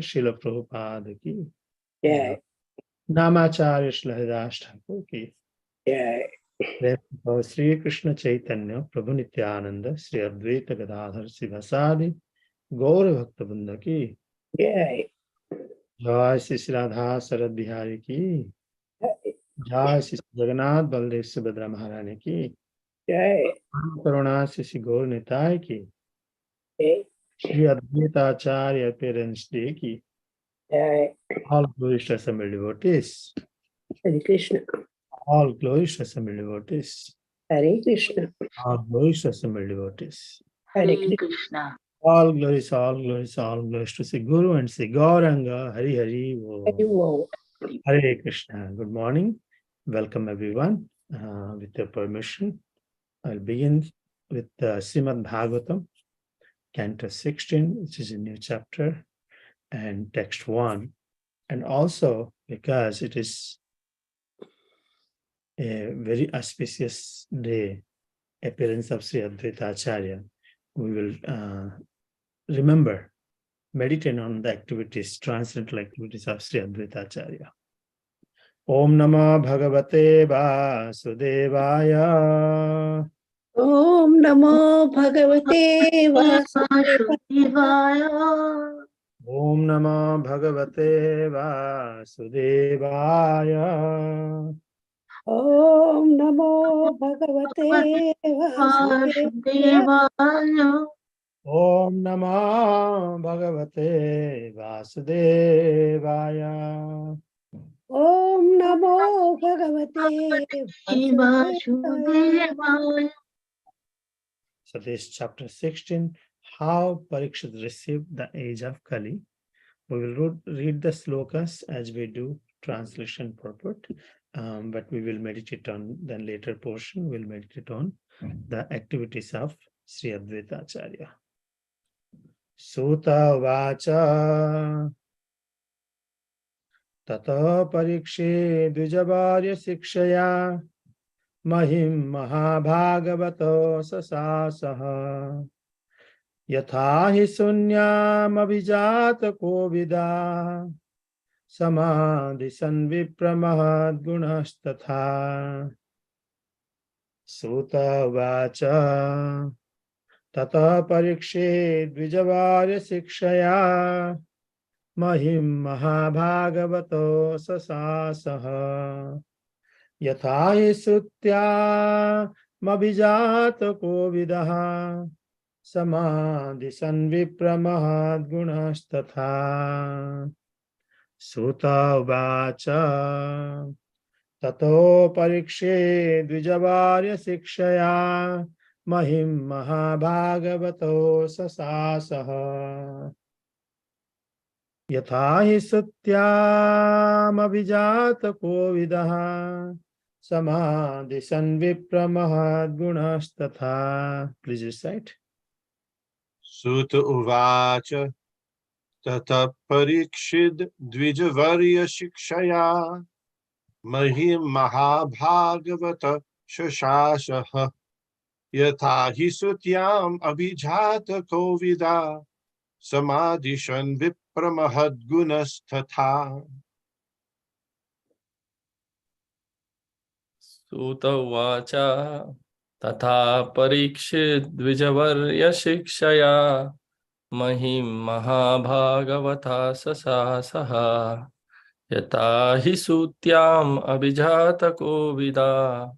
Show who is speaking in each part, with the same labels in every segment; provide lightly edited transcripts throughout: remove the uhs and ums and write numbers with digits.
Speaker 1: Srila Prabhupada ki.
Speaker 2: Jai.
Speaker 1: Namacharya Srila Haridas Thakur ki.
Speaker 2: Jai.
Speaker 1: Sri Krishna Chaitanya Prabhu Nityananda Sri Advaita Gadadhar Sivasadi Gaura Bhakta Vrinda ki.
Speaker 2: Jai.
Speaker 1: Jai Sri Radha Sarad Bihari ki. Jai Sri Jagannath Baldev Subhadra Maharani ki.
Speaker 2: Jai.
Speaker 1: Karuna Sri Gaur Nitai ki.
Speaker 2: Jai.
Speaker 1: Sri Advaita Acharya Appearance Day ki.
Speaker 2: Jai.
Speaker 1: All glories to assembled devotees.
Speaker 2: Hare Krishna.
Speaker 1: All glories to assembled devotees.
Speaker 2: Hare Krishna.
Speaker 1: All glories to assembled devotees.
Speaker 2: Hare Krishna.
Speaker 1: All glories, all glories, all glories to Sri Guru and Sri Gauranga. Hari Hari.
Speaker 2: Hare Wo.
Speaker 1: Hare Krishna. Good morning. Welcome everyone. With your permission, I'll begin with Srimad Bhagavatam, Canto 16, which is a new chapter, and text 1. And also, because it is a very auspicious day, appearance of Sri Advaita Acharya, we will remember, meditate on the activities, transcendental activities of Sri Advaita Acharya. Om Namah Bhagavate Vasudevaya.
Speaker 2: Om Namo Bhagavate Vasudevaya.
Speaker 1: Om Namah Bhagavate Vasudevaya.
Speaker 2: Om Namo Bhagavate Vasudevaya.
Speaker 1: Om Namah Bhagavate Vasudevaya.
Speaker 2: Om Namo Bhagavate Vasudevaya.
Speaker 1: So this chapter 16, how Parikshit received the age of Kali. We will read the slokas as we do translation purport, but we will meditate on the later portion. We'll meditate on the activities of Sri Advaita Acharya. Sutta Vacha Tata Parikshit Dvijavarya Sikshaya Mahim Mahabhagavato Sasasaha Yatha hi sunyam abhijata kovida Samadhi sanvipramahad gunastatha. Sutta vacha Tata Parikshit Dvijavarya Sikshaya Mahim Mahabhagavato Sasasaha Yatha hi sutyam abhijata kovidaha Samadhi sanvipramahad gunastatha. Sutta vacha Tato Parikshit Dvijavarya Sikshaya Mahim Mahabhagavato Sasasaha Yatha hi sutyam abhijata kovidaha Samadhi sanvipramahad gunastatha. Please recite.
Speaker 3: Sutta uvacha Tata Parikshid Dvijavarya Shikshaya Mahim Mahabhagavata Shashasaha Yatha hi sutyam abhijata kovida Samadhishan vipramahad gunastatha.
Speaker 4: Sutta vacha Tata Parikshit Dvijavarya Shikshaya Mahim Mahabhagavata Sasasaha Yata hi sutyam abhijata kovida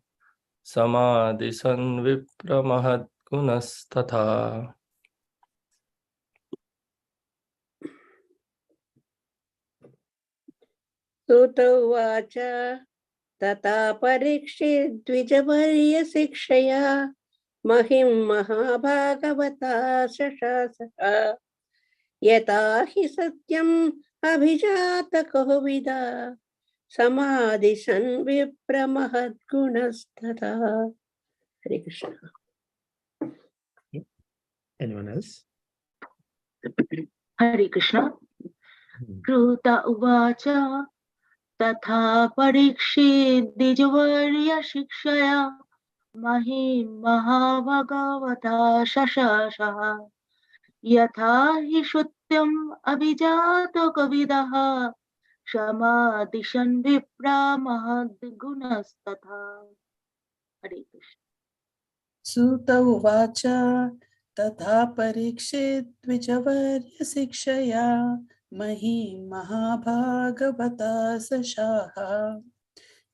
Speaker 4: Samadhi sanvipramahad gunastatha.
Speaker 2: Sutta Vacha Tata Parikshit Dvijavarya Sikshaya Mahim Mahabhagavata Sasasaha Yata hi satyam abhijata kovida Samadhi sanvipramahad gunastatha. Hare Krishna.
Speaker 1: Anyone else?
Speaker 5: Hare Krishna. Kruta uvacha Tatha Parikshit Dvijavarya Shikshaya Mahim Mahabhagavata Shashasha Yatha hi सुत्यम् अभिजात कविदः समादिशन् विप्रा महद्गुणस्तथा. हरे कृष्ण.
Speaker 6: सूत उवाच तथा परीक्षित् द्विजवर्यशिक्षया महीं महाभागवता सशाः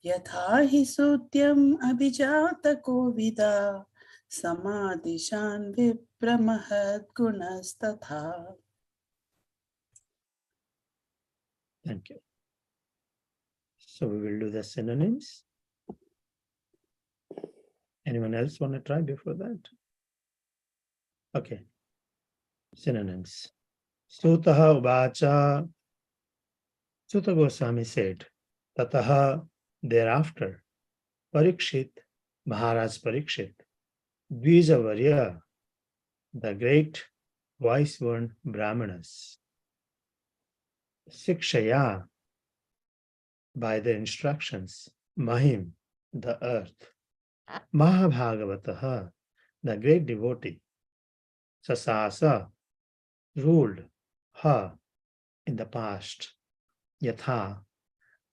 Speaker 6: यथा हि सूत्यम् अभिजातकोविदा समादिशान् विप्रमहद्गुणस्तथा.
Speaker 1: Thank you. So we will do the synonyms. Anyone else want to try before that? Okay. Synonyms. Sutaha uvacha. Suta Goswami said, Tataha, thereafter, Parikshit, Maharaj Parikshit, Dvijavarya, the great wise-born Brahmanas, Sikshaya, by their instructions, Mahim, the earth, Mahabhagavataha, the great devotee, Sasasa, ruled her in the past, Yatha,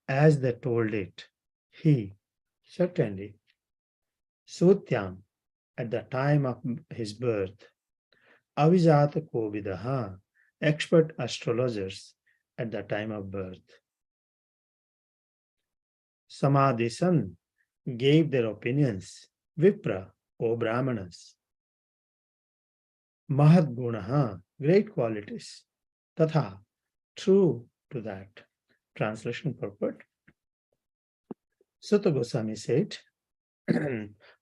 Speaker 1: as they told it, he, certainly, Sutyam, at the time of his birth, Avijata Kovidaha, expert astrologers at the time of birth. Samadhisan gave their opinions, Vipra, O Brahmanas. Mahadgunaha, great qualities. Tatha, true to that. Translation purport. Sutta Goswami said,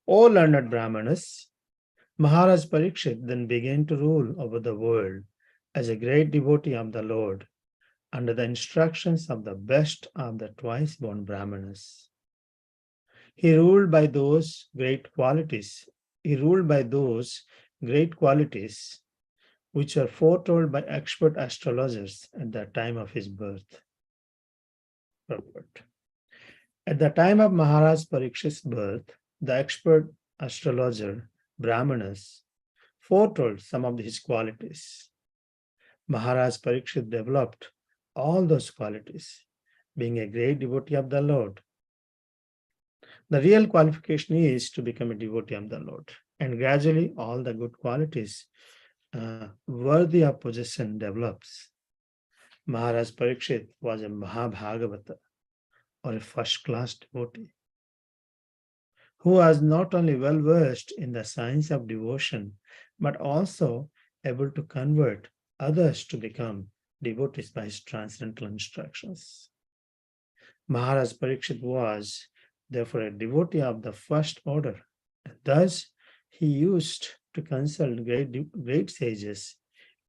Speaker 1: O learned Brahmanas, Maharaj Parikshit then began to rule over the world as a great devotee of the Lord under the instructions of the best of the twice-born Brahmanas. He ruled by those great qualities. Which were foretold by expert astrologers at the time of his birth. Purport. At the time of Maharaj Parikshit's birth, the expert astrologer Brahmanas foretold some of his qualities. Maharaj Parikshit developed all those qualities, being a great devotee of the Lord. The real qualification is to become a devotee of the Lord, and gradually all the good qualities worthy of possession develops. Maharaj Parikshit was a Mahabhagavata, or a first-class devotee, who was not only well versed in the science of devotion, but also able to convert others to become devotees by his transcendental instructions. Maharaj Parikshit was therefore a devotee of the first order. Thus, he used to consult great sages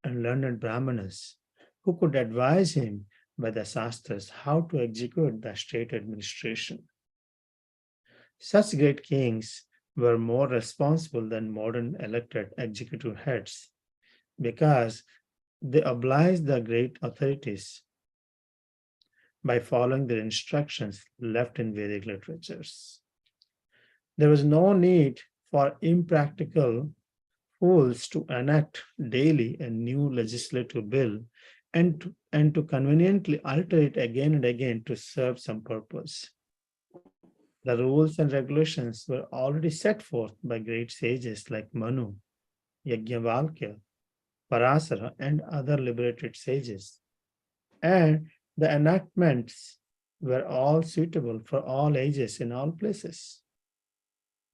Speaker 1: and learned Brahmanas who could advise him by the Shastras how to execute the state administration. Such great kings were more responsible than modern elected executive heads because they obliged the great authorities by following their instructions left in Vedic literatures. There was no need for impractical fools to enact daily a new legislative bill and to conveniently alter it again and again to serve some purpose. The rules and regulations were already set forth by great sages like Manu, Yajnavalkya, Parasara, and other liberated sages. And the enactments were all suitable for all ages in all places.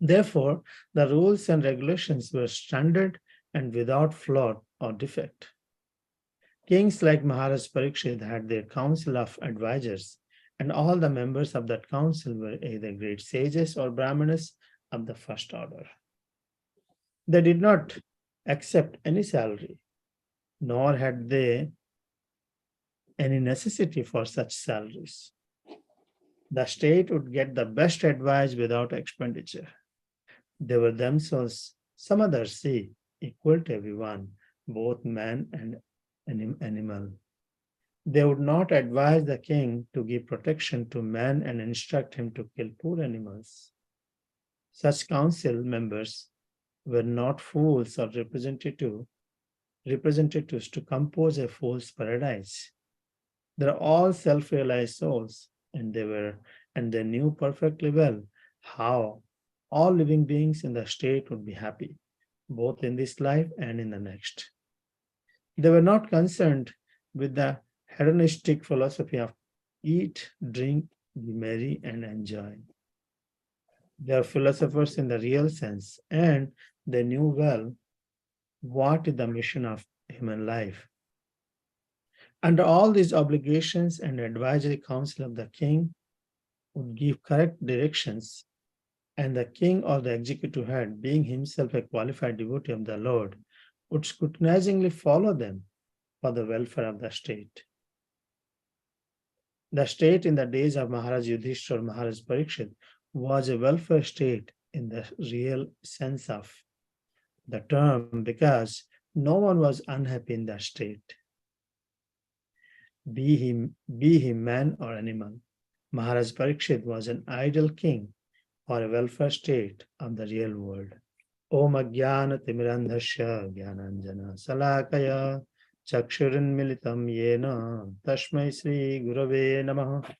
Speaker 1: Therefore, the rules and regulations were standard and without flaw or defect. Kings like Maharaj Parikshit had their council of advisors, and all the members of that council were either great sages or Brahmanas of the first order. They did not accept any salary, nor had they any necessity for such salaries. The state would get the best advice without expenditure. They were themselves samadharsi, equal to everyone, both man and animal. They would not advise the king to give protection to man and instruct him to kill poor animals. Such council members were not fools or representatives representatives to compose a fool's paradise. They're all self-realized souls, and they knew perfectly well how all living beings in the state would be happy, both in this life and in the next. They were not concerned with the hedonistic philosophy of eat, drink, be merry, and enjoy. They are philosophers in the real sense, and they knew well what is the mission of human life. Under all these obligations and advisory council of the king would give correct directions, and the king or the executive head, being himself a qualified devotee of the Lord, would scrutinizingly follow them for the welfare of the state. The state in the days of Maharaj Yudhishthira or Maharaj Parikshit was a welfare state in the real sense of the term, because no one was unhappy in that state, be he man or animal. Maharaj Parikshit was an ideal king or a welfare state of the real world. Om Ajnana Timirandhasya Jnananjana Salakaya Chakshurinmilitam Yena Tashmai Sri Gurave Namaha.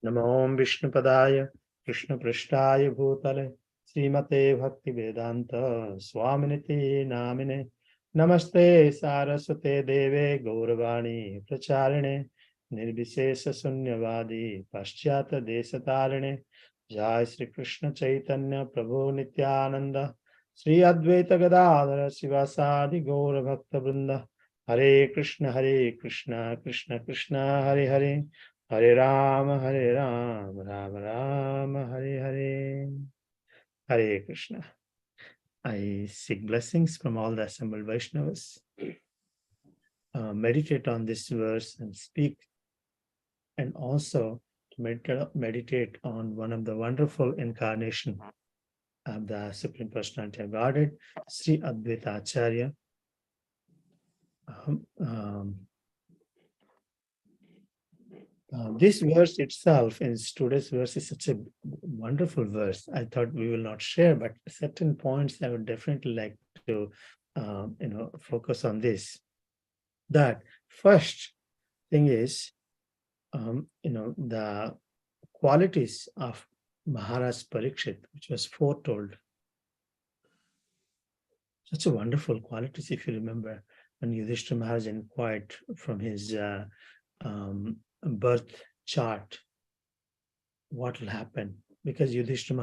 Speaker 1: Namo Vishnupadaya Krishna Prishtaya Bhutale Srimate Bhakti Vedanta Swaminiti Namine. Namaste Saraswate Deve Gauravani Pracharine Nirvishesha Sunyavadi Paschyata Desatarine. Jai Sri Krishna Chaitanya Prabhu Nityananda Sri Advaita Gadadhara Sivasadi Gaura Bhakta Vrinda. Hare Krishna Krishna Krishna Hare Hare, Hare Rama Rama Rama Hare Hare. Hare Krishna. I seek blessings from all the assembled Vaishnavas. Meditate on this verse and speak, and also to meditate on one of the wonderful incarnation of the Supreme Personality of Godhead, Sri Advaita Acharya. This verse itself, in today's verse, is such a wonderful verse. I thought we will not share, but certain points I would definitely like to, focus on this. That first thing is, the qualities of Maharaj Parikshit, which was foretold. Such a wonderful qualities, if you remember, when Yudhishthira Maharaj inquired from his birth chart what will happen, because Yudhishthira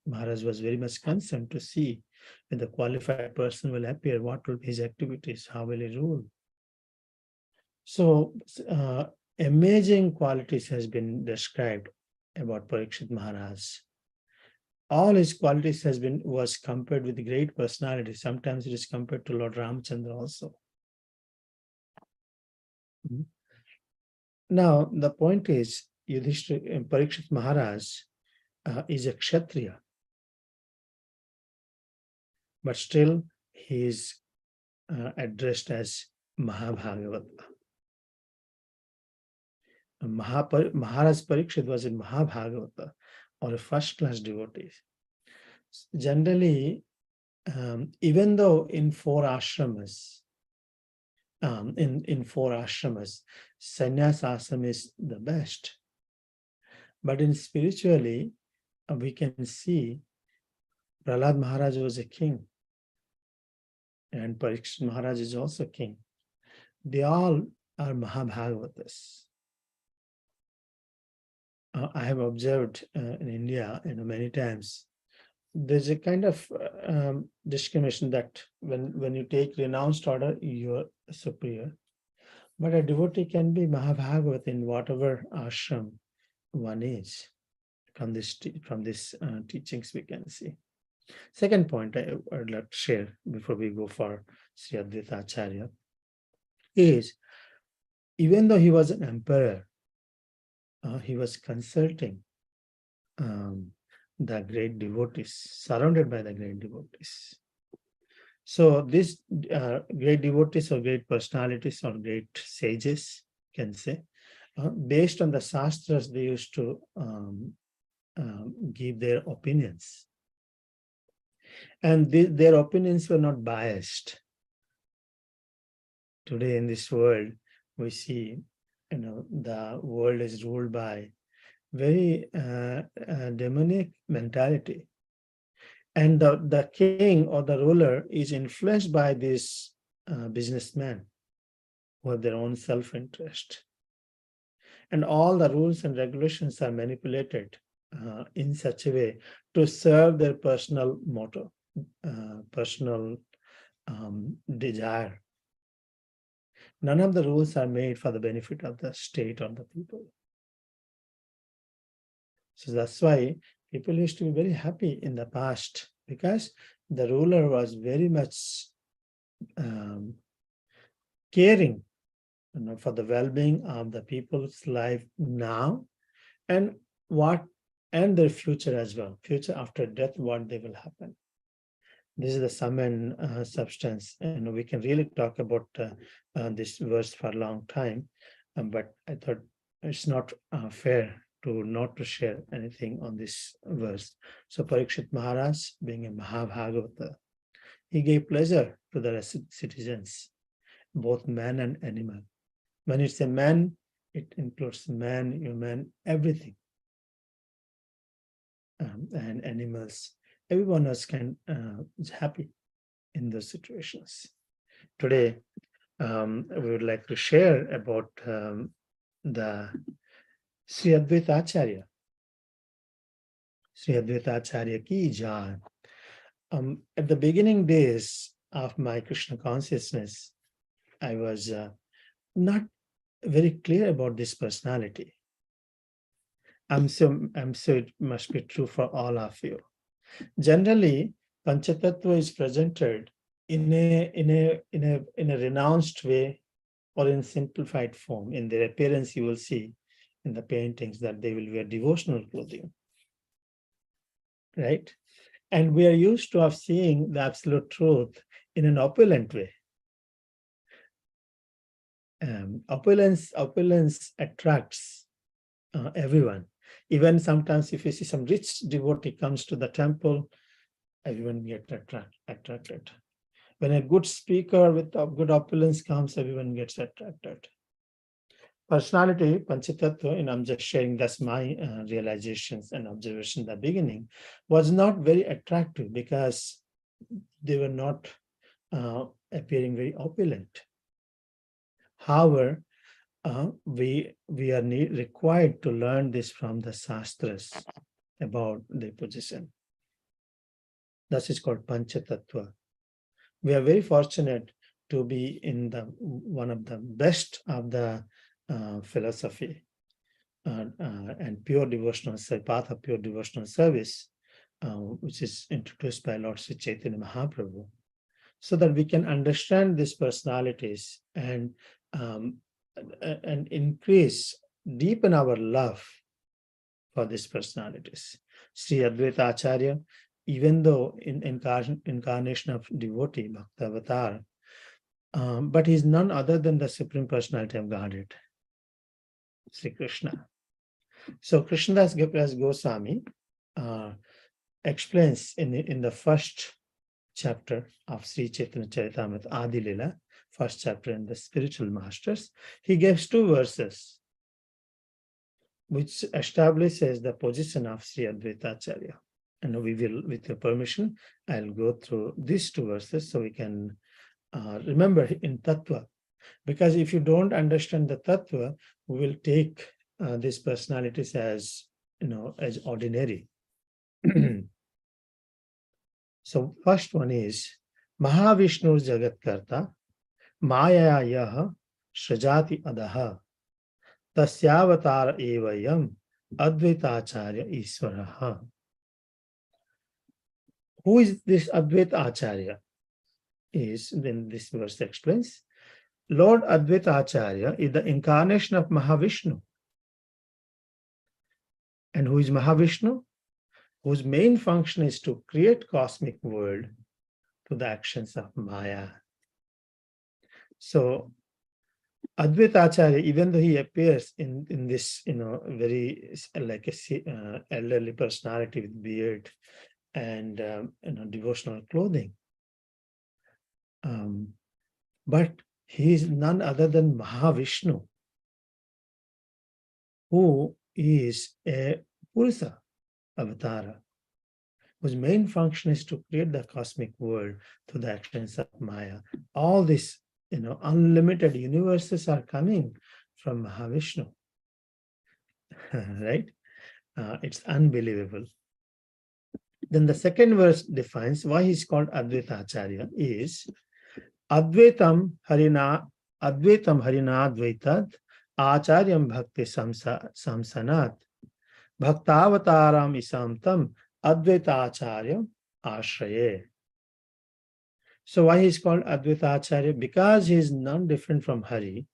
Speaker 1: Maharaj was very much concerned to see when the qualified person will appear, what will be his activities, how will he rule. So amazing qualities has been described about Parikshit Maharaj. All his qualities was compared with great personality. Sometimes it is compared to Lord Ramchandra also. Now, the point is, Parikshit Maharaj is a Kshatriya, but still he is addressed as Mahabhagavata. Maharaj Parikshit was a Mahabhagavata, or a first-class devotee. Generally, even though in four ashramas, sannyas ashram is the best. But in spiritually, we can see Prahlad Maharaj was a king, and Parikshit Maharaj is also king. They all are Mahabhagavatas. I have observed in India, many times, there's a kind of discrimination that when you take renounced order, you're superior. But a devotee can be Mahabhagavat in whatever ashram one is. From this teachings we can see. Second point I would like to share before we go for Sri Advaita Acharya is, even though he was an emperor, he was consulting the great devotees, surrounded by the great devotees. So these great devotees or great personalities or great sages, can say, based on the Shastras, they used to give their opinions. And their opinions were not biased. Today in this world, we see, the world is ruled by very demonic mentality. And the king or the ruler is influenced by these businessmen who have their own self-interest. And all the rules and regulations are manipulated in such a way to serve their personal motto, personal desire. None of the rules are made for the benefit of the state or the people. So that's why people used to be very happy in the past, because the ruler was very much caring, for the well-being of the people's life now and their future as well. Future after death, what they will happen. This is the sum and substance, and we can really talk about this verse for a long time, but I thought it's not fair to not to share anything on this verse. So Parikshit Maharaj, being a Mahabhagavata, he gave pleasure to the citizens, both man and animal. When it's a man, it includes man, human, everything, and animals. Everyone else is happy in those situations. Today, we would like to share about the Sri Advaita Acharya. Sri Advaita Acharya ki jai. At the beginning days of my Krishna consciousness, I was not very clear about this personality. I'm so it must be true for all of you. Generally, Panchatattva is presented in a renounced way or in simplified form. In their appearance, you will see in the paintings that they will wear devotional clothing, right? And we are used to seeing the absolute truth in an opulent way. Opulence attracts everyone. Even sometimes if you see some rich devotee comes to the temple, everyone gets attracted. When a good speaker with a good opulence comes, everyone gets attracted. Personality, Panchatattva, and I'm just sharing that's my realizations and observation in the beginning, was not very attractive because they were not appearing very opulent. However, we are required to learn this from the Shastras about their position. That is called Panchatattva. We are very fortunate to be in one of the best of the philosophy and pure devotional path of pure devotional service, which is introduced by Lord Sri Chaitanya Mahaprabhu, so that we can understand these personalities and increase, deepen our love for these personalities. Sri Advaita Acharya, even though in incarnation of devotee, Bhakta Avatar, but he's none other than the Supreme Personality of Godhead, Sri Krishna. So Krishnadas Goswami explains in the first chapter of Sri Chaitanya Charitamrita Adi Lila, first chapter in the Spiritual Masters, he gives two verses which establishes the position of Sri Advaita Acharya. And we will, with your permission, I'll go through these two verses so we can remember in Tattva. Because if you don't understand the Tattva, we will take these personalities as, as ordinary. So first one is Mahavishnu Jagatkarta Maya Yaha Shrajati Adaha Tasyavatara Evayam Advaita Acharya Iswaraha. Who is this Advaita Acharya? Is, then this verse explains, Lord Advaita Acharya is the incarnation of Mahavishnu. And who is Mahavishnu? Whose main function is to create cosmic world to the actions of Maya. So Advaita Acharya, even though he appears in this, very like a elderly personality with beard and devotional clothing, but He is none other than Mahavishnu, who is a Purusa avatara, whose main function is to create the cosmic world through the actions of Maya. All these, unlimited universes are coming from Mahavishnu, right? It's unbelievable. Then the second verse defines why he's called Advaita Acharya is Advaitam Harina Advaitad Acharyam Bhakti Samsanat Bhaktavataram Isamtam Advaita Acharya Ashraye. So why he's called Advaita Acharya? Because he is none different from Hari.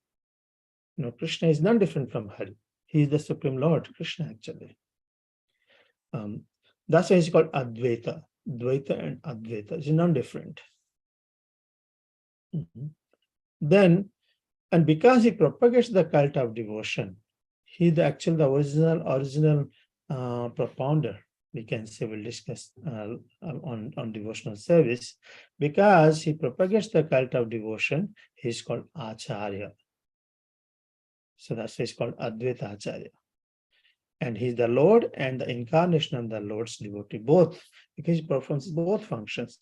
Speaker 1: Krishna is none different from Hari. He is the Supreme Lord, Krishna actually. That's why he's called Advaita. Dvaita and Advaita is non-different. Then, and because he propagates the cult of devotion, he the original propounder. We can say we'll discuss on devotional service. Because he propagates the cult of devotion, he's called Acharya. So that's why he's called Advaita Acharya. And he's the Lord and the incarnation of the Lord's devotee, both, because he performs both functions.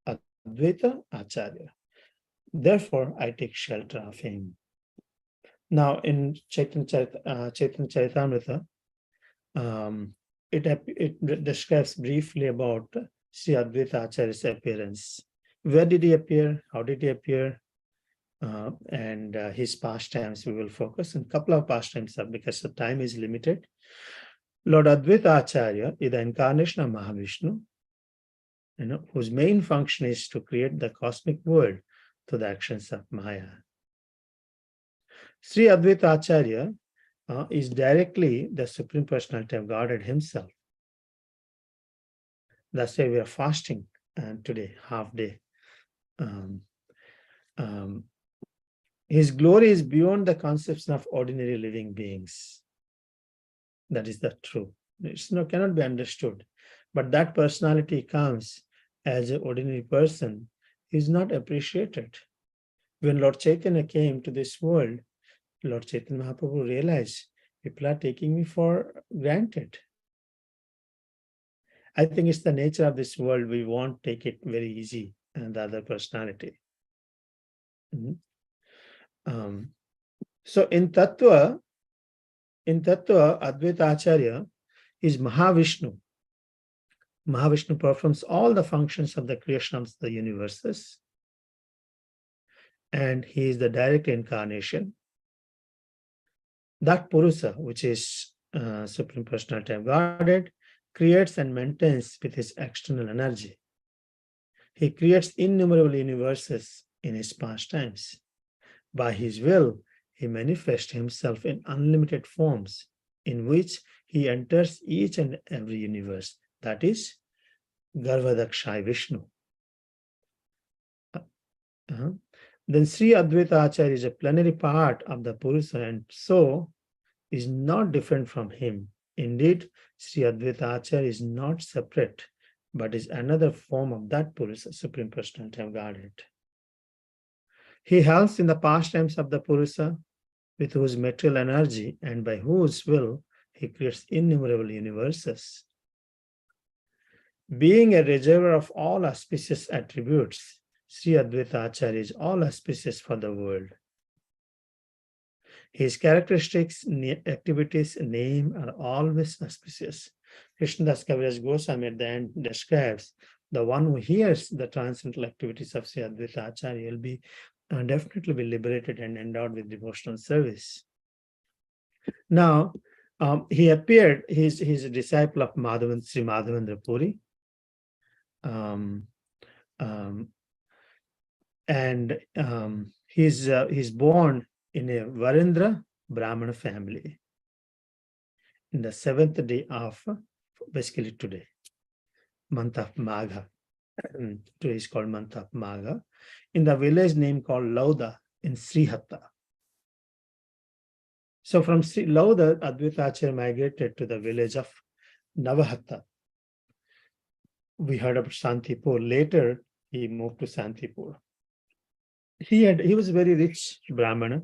Speaker 1: Advaita Acharya. Therefore, I take shelter of him. Now, in Chaitanya Charitamrita, it describes briefly about Sri Advaita Acharya's appearance. Where did he appear? How did he appear? And his pastimes we will focus on. A couple of pastimes because the time is limited. Lord Advaita Acharya is the incarnation of Mahavishnu, whose main function is to create the cosmic world through the actions of Maya. Sri Advaita Acharya is directly the Supreme Personality of Godhead himself. That's why we are fasting today, half day. His glory is beyond the conception of ordinary living beings. That is the truth. It's cannot be understood. But that personality comes as an ordinary person is not appreciated. When Lord Chaitanya came to this world, Lord Chaitanya Mahaprabhu realized people are taking me for granted. I think it's the nature of this world. We won't take it very easy and the other personality. So in Tattva, Advaita Acharya is Mahavishnu. Mahavishnu performs all the functions of the creation of the universes. And he is the direct incarnation. That Purusa, which is Supreme Personality of Godhead, creates and maintains with his external energy. He creates innumerable universes in his pastimes. By his will, he manifests himself in unlimited forms, in which he enters each and every universe. That is Garvadakshay Vishnu. Then Sri Advaita Acharya is a plenary part of the Purusa and so is not different from him. Indeed, Sri Advaita Acharya is not separate, but is another form of that Purusa, Supreme Personality of Godhead. He helps in the pastimes of the Purusa, with whose material energy and by whose will he creates innumerable universes. Being a reservoir of all auspicious attributes, Sri Advaita Acharya is all auspicious for the world. His characteristics, activities, name are always auspicious. Krishnadas Kaviraj Goswami at the end describes the one who hears the transcendental activities of Sri Advaita Acharya will be definitely be liberated and endowed with devotional service. Now, he appeared, he's a disciple of Sri Madhavendra Puri. He's born in a Varendra Brahmana family in the 7th day of, basically today, month of Magha. Today is called month of Magha, in the village name called Lauda in Srihatta. So from Lauda, Advaita Acharya migrated to the village of Navahatta. We heard about Santipur. Later, he moved to Santipur. he was a very rich Brahmana.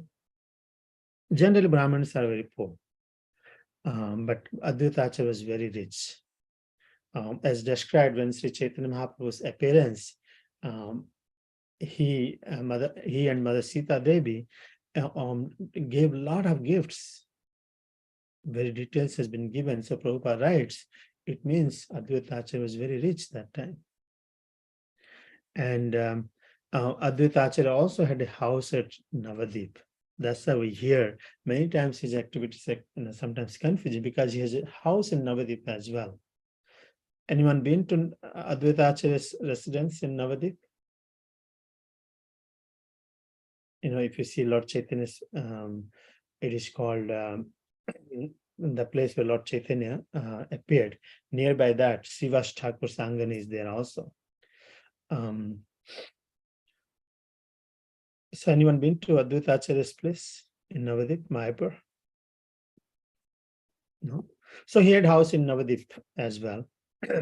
Speaker 1: Generally, Brahmanas are very poor. But Advaita Acharya was very rich. As described when Sri Chaitanya Mahaprabhu's appearance, he and Mother Sita Devi gave a lot of gifts. Very details has been given. So Prabhupada writes, it means Advaita Acharya was very rich that time. And Advaita Acharya also had a house at Navadip. That's how we hear many times his activities are sometimes confusing because he has a house in Navadip as well. Anyone been to Advaita Acharya's residence in Navadip? If you see Lord Chaitanya's, it is called the place where Lord Chaitanya appeared. Nearby that, Srivas Thakur Sangani is there also. So anyone been to Advaita Acharya's place in Navadip, Mayapur? No. So he had house in Navadip as well.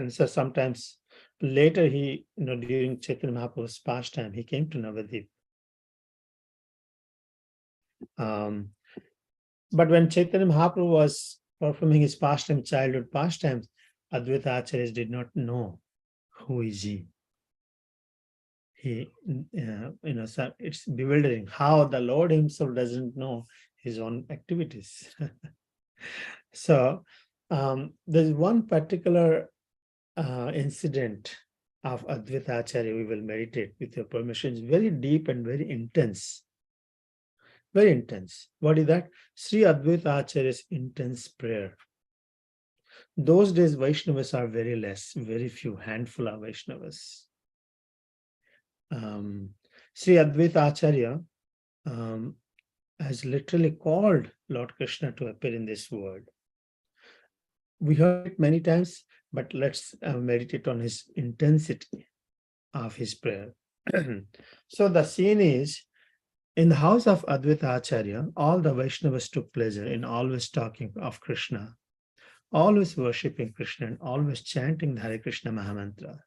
Speaker 1: So sometimes later he, during Chaitanya Mahaprabhu's pastime, he came to Navadip. But when Chaitanya Mahaprabhu was performing his pastime, childhood pastimes, Advaita Acharyas did not know who is he. So it's bewildering how the Lord himself doesn't know his own activities. So there's one particular incident of Advaita Acharya we will meditate with your permission. It's very deep and very intense. Very intense. What is that? Sri Advaita Acharya's intense prayer. Those days Vaishnavas are very less, very few, handful of Vaishnavas. Sri Advaita Acharya has literally called Lord Krishna to appear in this world. We heard it many times, but let's meditate on his intensity of his prayer. So the scene is, in the house of Advaita Acharya, all the Vaishnavas took pleasure in always talking of Krishna, always worshipping Krishna, and always chanting the Hare Krishna Mahamantra.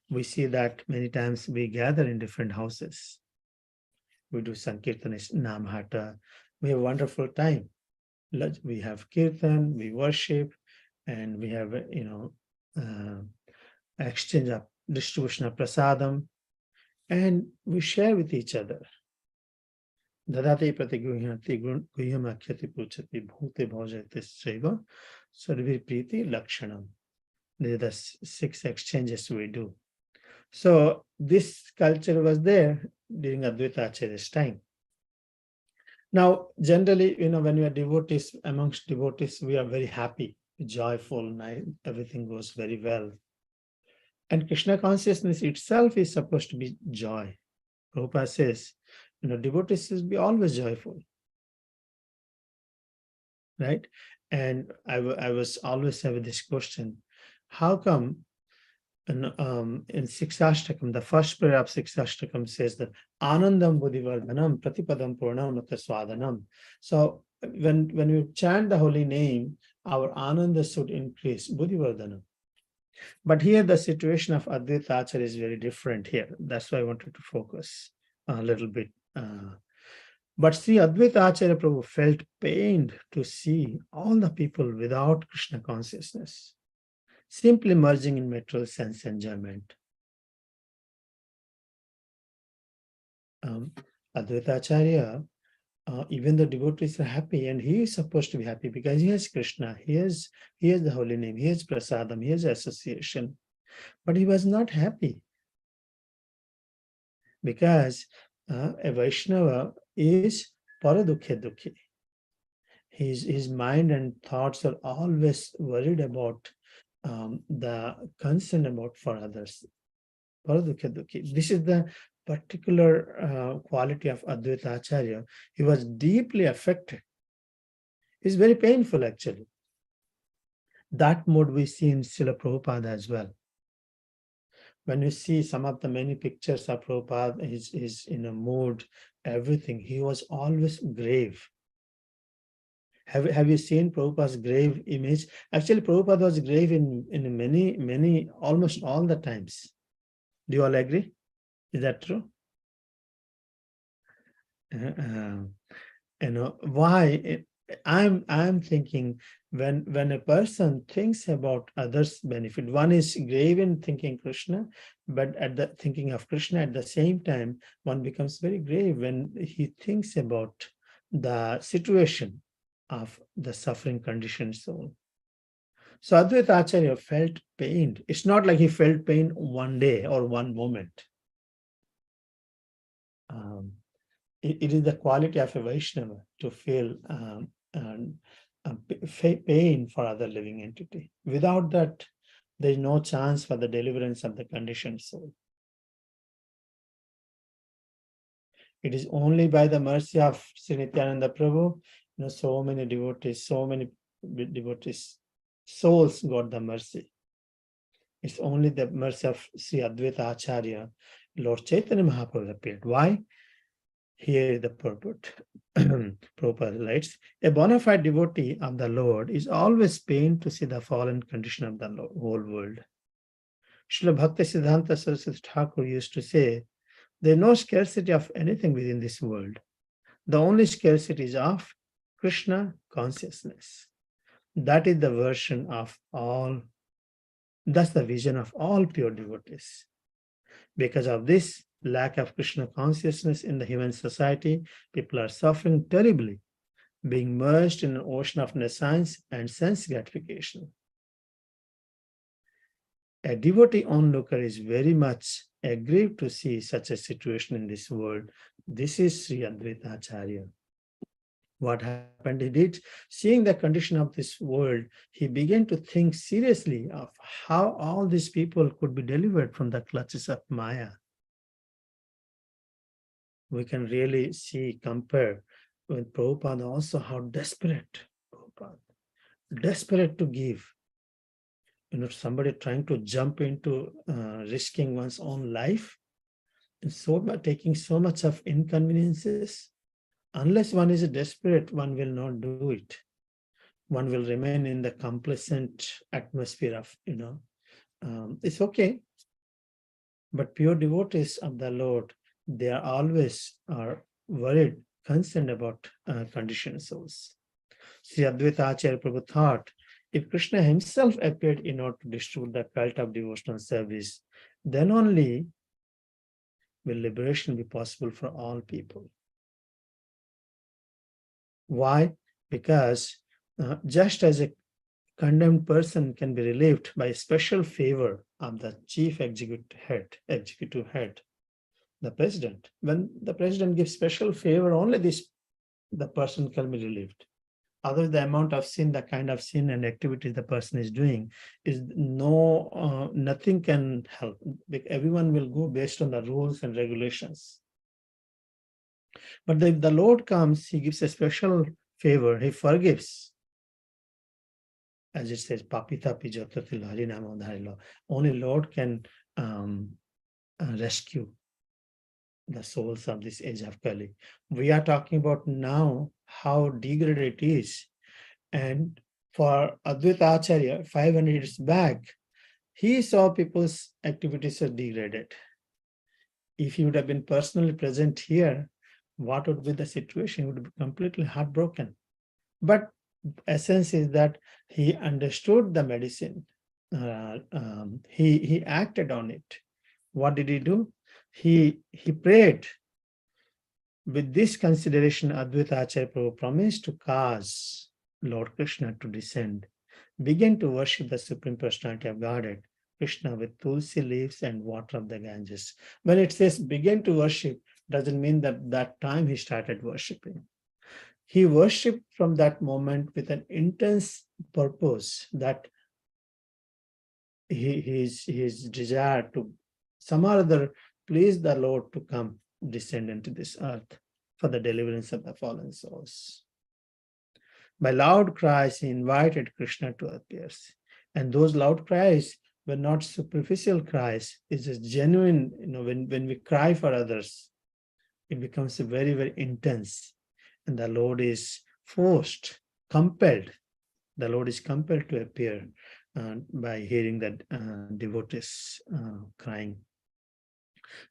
Speaker 1: We see that many times we gather in different houses. We do Sankirtanis, Namhata. We have a wonderful time. We have Kirtan, we worship, and we have, exchange of distribution of prasadam, and we share with each other. Dadate prati guhyati guhyamakyati puchati bhute bhojate saiva sarvi priti lakshanam. These are the 6 exchanges we do. So this culture was there during Advaita Acharya's time. Now, generally, when we are devotees, amongst devotees, we are very happy, joyful, everything goes very well. And Krishna consciousness itself is supposed to be joy. Prabhupada says, devotees should be always joyful. Right? And I was always having this question, how come in Sikshashtakam, the first prayer of Sikshashtakam says that Anandam Buddhivardhanam Pratipadam Purnam Swadanam. So when we chant the holy name, our Ananda should increase, Buddhivardhanam. But here the situation of Advaita Acharya is very different here. That's why I wanted to focus a little bit. But Sri Advaita Acharya Prabhu felt pained to see all the people without Krishna consciousness, simply merging in material sense enjoyment. Advaita Acharya, even the devotees are happy, and he is supposed to be happy because he has Krishna, he has the holy name, he has prasadam, he has association, but he was not happy because a Vaishnava is paradukhe dukhi. His mind and thoughts are always worried about the concern about for others. Paradukhe dukhi. This is the particular quality of Advaita Acharya. He was deeply affected. It's very painful actually. That mode we see in Srila Prabhupada as well. When you see some of the many pictures of Prabhupada, he's in a mood, everything, he was always grave. Have you seen Prabhupada's grave image? Actually, Prabhupada was grave in many, almost all the times. Do you all agree? Is that true? Why I'm thinking when a person thinks about others' benefit, one is grave in thinking Krishna, but at the thinking of Krishna at the same time, one becomes very grave when he thinks about the situation of the suffering conditioned soul. So Advaita Acharya felt pained. It's not like he felt pain one day or one moment. Um, it is the quality of a Vaishnava to feel pain for other living entity. Without that, there is no chance for the deliverance of the conditioned soul. It is only by the mercy of Sri Nityananda Prabhu, so many devotees, souls got the mercy. It's only the mercy of Sri Advaita Acharya, Lord Chaitanya Mahaprabhu appeared. Why? Here is the purport. Prabhupada writes, a bona fide devotee of the Lord is always pained to see the fallen condition of the whole world. Srila Bhakti Siddhanta Saraswati Thakur used to say, there is no scarcity of anything within this world. The only scarcity is of Krishna consciousness. That is the version of all, that's the vision of all pure devotees. Because of this lack of Krishna consciousness in the human society, people are suffering terribly, being merged in an ocean of nescience and sense gratification. A devotee onlooker is very much aggrieved to see such a situation in this world. This is Sri Advaita Acharya. What happened? He did, seeing the condition of this world, he began to think seriously of how all these people could be delivered from the clutches of Maya. We can really see, compare with Prabhupada also how desperate Prabhupada, desperate to give. Somebody trying to jump into risking one's own life, and so by taking so much of inconveniences. Unless one is desperate, one will not do it. One will remain in the complacent atmosphere of, it's okay. But pure devotees of the Lord, they are always worried, concerned about conditioned souls. Sri Advaita Acharya Prabhu thought, if Krishna himself appeared in order to distribute the cult of devotional service, then only will liberation be possible for all people. Why? Because just as a condemned person can be relieved by special favor of the chief executive head, the president. When the president gives special favor, only the person can be relieved. Other the amount of sin, the kind of sin and activity the person is doing is nothing can help. Everyone will go based on the rules and regulations. But if the Lord comes, he gives a special favor, he forgives. As it says, Papita Pijotatil Harinamo Dharilo. Only Lord can rescue the souls of this age of Kali. We are talking about now how degraded it is. And for Advaita Acharya, 500 years back, he saw people's activities are degraded. If he would have been personally present here, what would be the situation? He would be completely heartbroken. But essence is that he understood the medicine. He acted on it. What did he do? He prayed. With this consideration, Advaita Acharya Prabhu promised to cause Lord Krishna to descend, begin to worship the Supreme Personality of Godhead, Krishna, with tulsi leaves and water of the Ganges. When it says begin to worship, doesn't mean that time he started worshiping. He worshipped from that moment with an intense purpose, that his desire to somehow or other please the Lord to come descend into this earth for the deliverance of the fallen souls. By loud cries, he invited Krishna to appear. And those loud cries were not superficial cries. It's just genuine, when we cry for others, it becomes very, very intense. And the Lord is forced, compelled. The Lord is compelled to appear by hearing that devotees crying.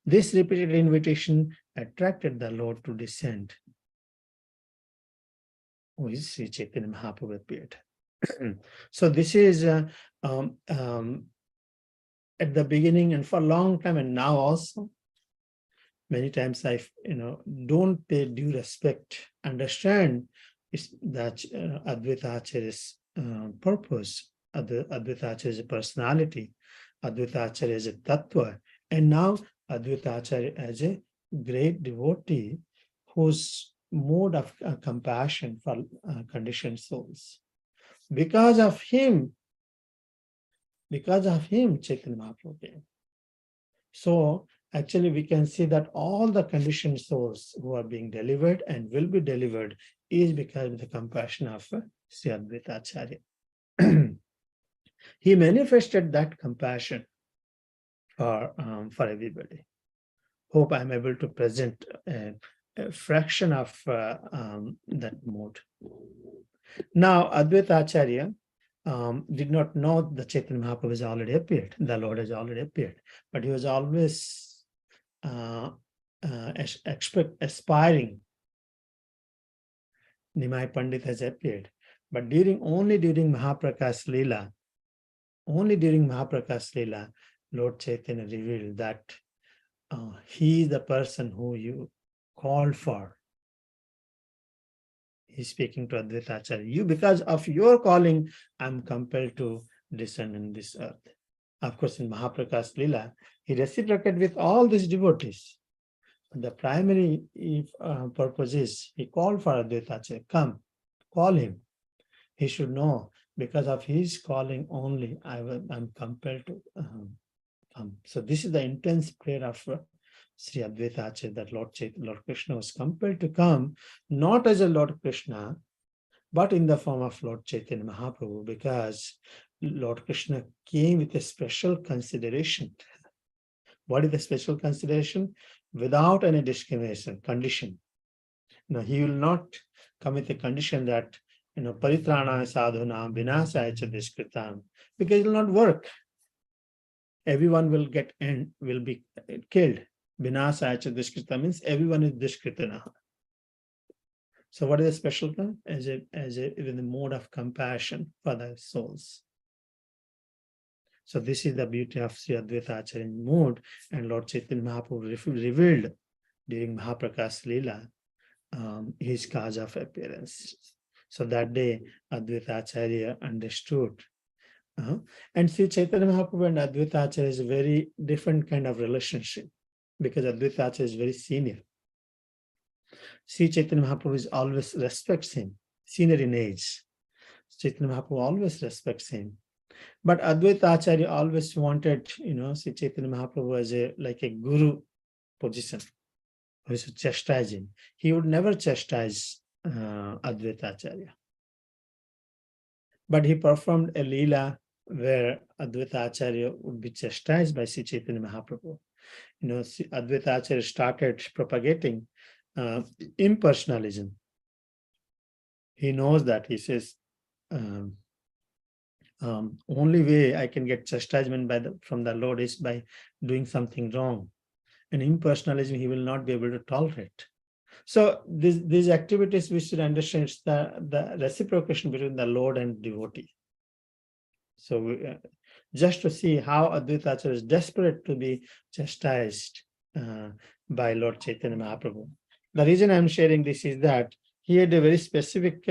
Speaker 1: This repeated invitation attracted the Lord to descend, who is Sri Chaitanya Mahaprabhu appeared. So this is at the beginning and for a long time, and now also. Many times I, don't pay due respect, understand that Advaita Acharya's purpose, Advaita Acharya's personality, Advaita Acharya as a tattva, and now Advaita Acharya as a great devotee whose mode of compassion for conditioned souls. Because of him, Chaitanya Mahaprabhu came. So actually we can see that all the conditioned souls who are being delivered and will be delivered is because of the compassion of Sri Advaita Acharya. He manifested that compassion for everybody. Hope I'm able to present a fraction of that mode. Now Advaita Acharya did not know that Chaitanya Mahaprabhu has already appeared, the Lord has already appeared, but he was always aspiring. Nimai Pandit has appeared, but only during Mahaprakash Leela, Lord Chaitanya revealed that he is the person who you called for. He's speaking to Advaita Acharya. Because of your calling, I'm compelled to descend in this earth. Of course, in Mahaprakash Leela, he reciprocated with all these devotees. The primary purpose is he called for Advaita Acharya. Come, call him. He should know because of his calling only, I'm compelled to come. So this is the intense prayer of Sri Advaita Acharya, that Lord Krishna was compelled to come, not as a Lord Krishna, but in the form of Lord Chaitanya Mahaprabhu, because Lord Krishna came with a special consideration. What is the special consideration? Without any discrimination, condition. Now, he will not come with a condition that, paritrana sadhuna vinasaya cha dushkritam, because it will not work. Everyone will be killed. Vinasaya cha dushkrita means everyone is dushkritana. So what is the special one? As a with a mode of compassion for the souls. So this is the beauty of Sri Advaita Acharya mode, and Lord Chaitanya Mahaprabhu revealed during Mahaprakash Leela his cause of appearance. So that day Advaita Acharya understood. And Sri Chaitanya Mahaprabhu and Advaita Acharya is a very different kind of relationship, because Advaita Acharya is very senior. Sri Chaitanya Mahaprabhu always respects him, senior in age. Chaitanya Mahaprabhu always respects him. But Advaita Acharya always wanted, Sri Chaitanya Mahaprabhu as like a guru position, who is chastising. He would never chastise Advaita Acharya. But he performed a leela where Advaita Acharya would be chastised by Sri Chaitanya Mahaprabhu. Advaita Acharya started propagating impersonalism. He knows that. He says, only way I can get chastisement from the Lord is by doing something wrong. And impersonalism he will not be able to tolerate. So these activities we should understand, it's the reciprocation between the Lord and devotee. So just to see how Advaita Acharya is desperate to be chastised by Lord Chaitanya Mahaprabhu. The reason I'm sharing this is that he had a very specific,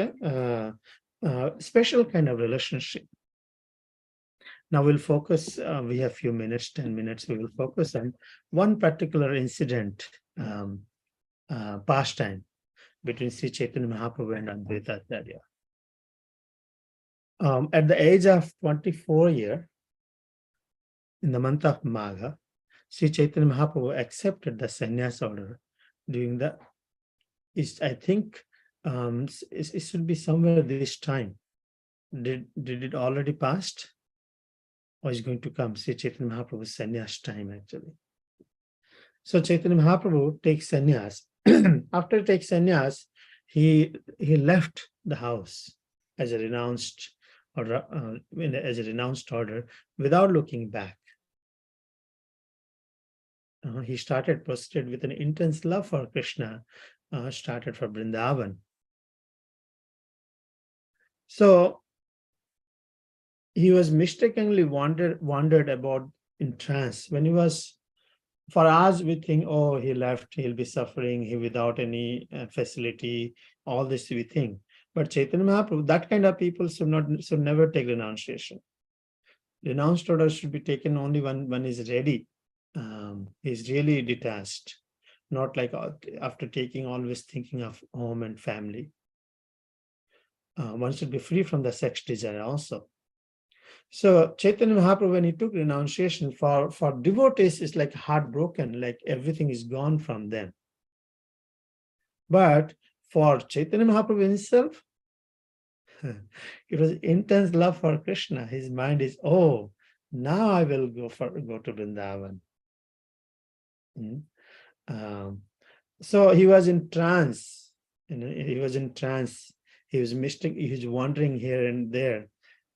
Speaker 1: special kind of relationship. Now we'll focus, we have few minutes, 10 minutes, we will focus on one particular incident, pastime between Sri Chaitanya Mahaprabhu and Advaita Acharya. At the age of 24 years, in the month of Magha, Sri Chaitanya Mahaprabhu accepted the sannyas order during the, I think it should be somewhere this time. Did it already passed? Or is going to come? Sri Chaitanya Mahaprabhu's sannyas time actually. So Chaitanya Mahaprabhu takes sannyas. After he takes sannyas, he left the house as a renounced order without looking back. he started proceeded with an intense love for Krishna, started for Vrindavan. So he was mistakenly wandered about in trance. When he was, for us, we think, oh, he left, he'll be suffering, he without any facility, all this we think. But Chaitanya Mahaprabhu, that kind of people should never take renunciation. Renounced order should be taken only when one is ready. He's really detached, not like after taking, always thinking of home and family. One should be free from the sex desire also. So Chaitanya Mahaprabhu, when he took renunciation, for devotees, is like heartbroken, like everything is gone from them. But for Chaitanya Mahaprabhu himself, it was intense love for Krishna. His mind is, oh, now I will go to Vrindavan. So he was in trance. He was in trance. He was he was wandering here and there,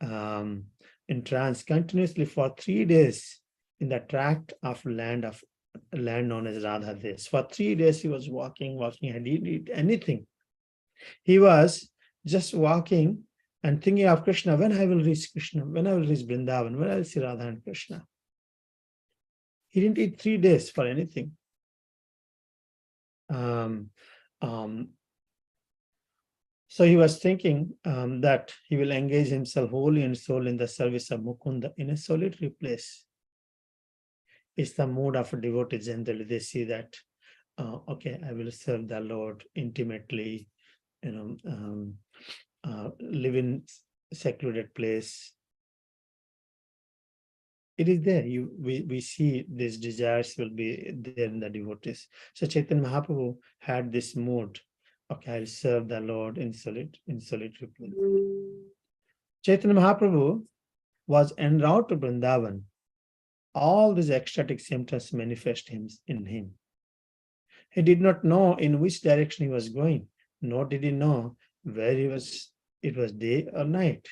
Speaker 1: in trance continuously for 3 days in the tract of land known as Radha Desh. For 3 days he was walking, and he didn't eat anything. He was just walking and thinking of Krishna. When I will reach Krishna, when I will reach Vrindavan, when I will see Radha and Krishna. He didn't eat 3 days for anything. So he was thinking that he will engage himself wholly and soul in the service of Mukunda in a solitary place. It's the mood of a devotee generally. They see that, okay, I will serve the Lord intimately, live in secluded place. It is there. We see these desires will be there in the devotees. So Chaitanya Mahaprabhu had this mood. Okay, I'll serve the Lord in solitary place. Chaitanya Mahaprabhu was en route to Vrindavan. All these ecstatic symptoms manifest in him. He did not know in which direction he was going, nor did he know where he was. It was day or night.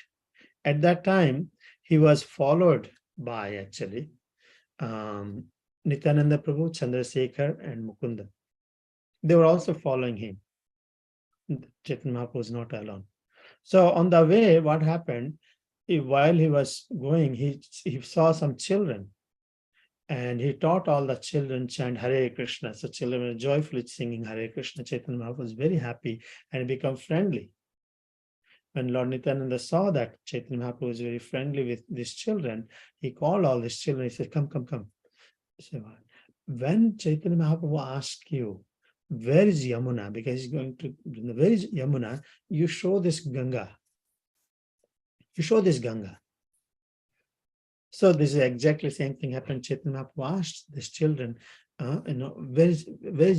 Speaker 1: At that time, he was followed by actually Nityananda Prabhu, Chandrasekhar, and Mukunda. They were also following him. Chaitanya Mahaprabhu was not alone. So on the way, what happened? While he was going, he saw some children, and he taught all the children chant Hare Krishna. So children were joyfully singing Hare Krishna. Chaitanya Mahaprabhu was very happy and became friendly. When Lord Nityananda saw that Chaitanya Mahaprabhu was very friendly with these children, he called all these children. He said, come. So when Chaitanya Mahaprabhu asked you, where is Yamuna? Because he's going to, where is Yamuna? You show this Ganga. You show this Ganga. So this is exactly the same thing happened. Chaitanya Mahaprabhu asked these children, where is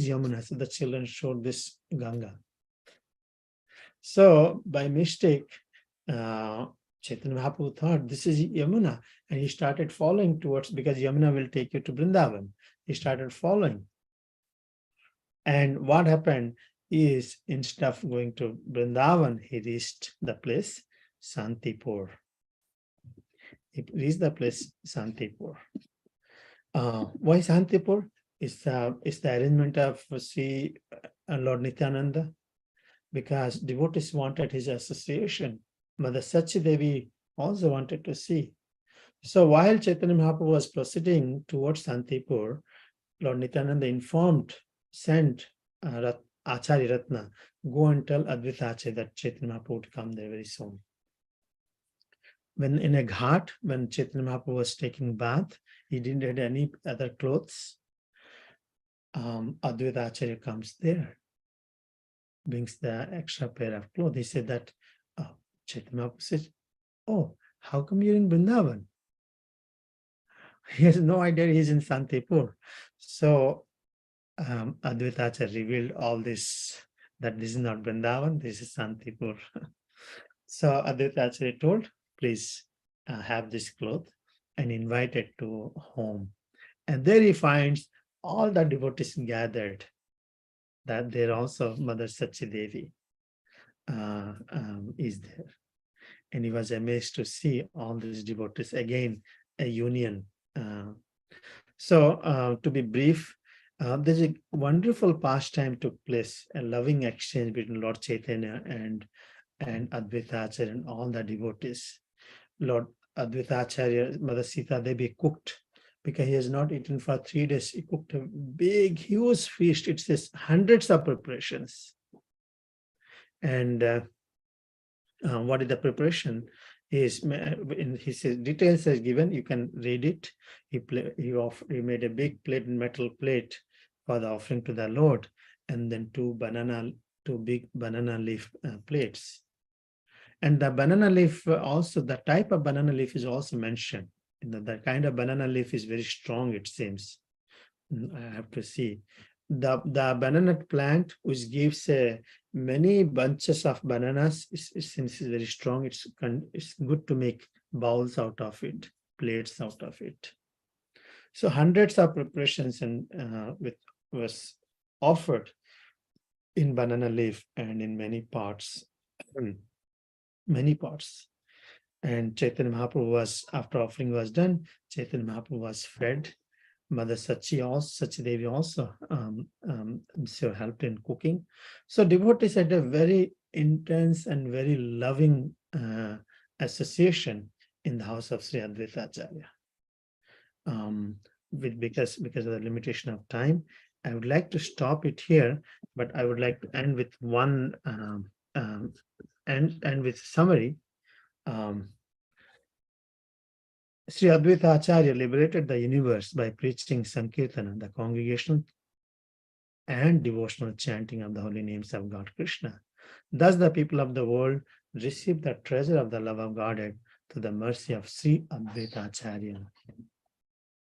Speaker 1: Yamuna? So the children showed this Ganga. So by mistake, Chaitanya Mahaprabhu thought this is Yamuna, and he started following towards, because Yamuna will take you to Vrindavan. He started following. And what happened is, instead of going to Vrindavan, he reached the place Santipur. He reached the place Santipur. Why Santipur? It's the arrangement of Lord Nityananda, because devotees wanted his association. Mother Sachi Devi also wanted to see. So while Chaitanya Mahaprabhu was proceeding towards Santipur, Lord Nityananda sent Acharya Ratna, go and tell Advaita Acharya that Chaitanya Mahaprabhu would come there very soon. When in a ghat, when Chaitanya Mahaprabhu was taking bath, he didn't have any other clothes. Advaita Acharya comes there, brings the extra pair of clothes. He said that Chaitanya Mahaprabhu says, oh, how come you're in Vrindavan? He has no idea he's in Santipur. So Advaita Acharya revealed all this, that this is not Vrindavan, this is Santipur. So Advaita Acharya told, please have this cloth, and invited to home. And there he finds all the devotees gathered, that there also Mother Sachi Devi is there. And he was amazed to see all these devotees, again, a union. So to be brief, there's a wonderful pastime took place, a loving exchange between Lord Chaitanya and Advaita Acharya and all the devotees. Lord Advaita Acharya, Mother Sita Devi cooked because he has not eaten for 3 days. He cooked a big, huge feast. It says hundreds of preparations. And what is the preparation? In his details are given. You can read it. He made a big plate, metal plate, for the offering to the Lord, and then two big banana leaf plates. And the banana leaf also, the type of banana leaf is also mentioned. The kind of banana leaf is very strong, it seems. I have to see. The banana plant, which gives many bunches of bananas, since it's very strong, it's good to make bowls out of it, plates out of it. So hundreds of preparations and was offered in banana leaf and in many parts. Many parts. And Chaitanya Mahaprabhu was, after offering was done, Chaitanya Mahaprabhu was fed. Mother Sachi Devi also so helped in cooking. So devotees had a very intense and very loving association in the house of Sri Advaita Acharya. Because of the limitation of time, I would like to stop it here, but I would like to end with one and with summary. Sri Advaita Acharya liberated the universe by preaching Sankirtana, the congregational and devotional chanting of the holy names of God Krishna. Thus the people of the world received the treasure of the love of Godhead through the mercy of Sri Advaita Acharya.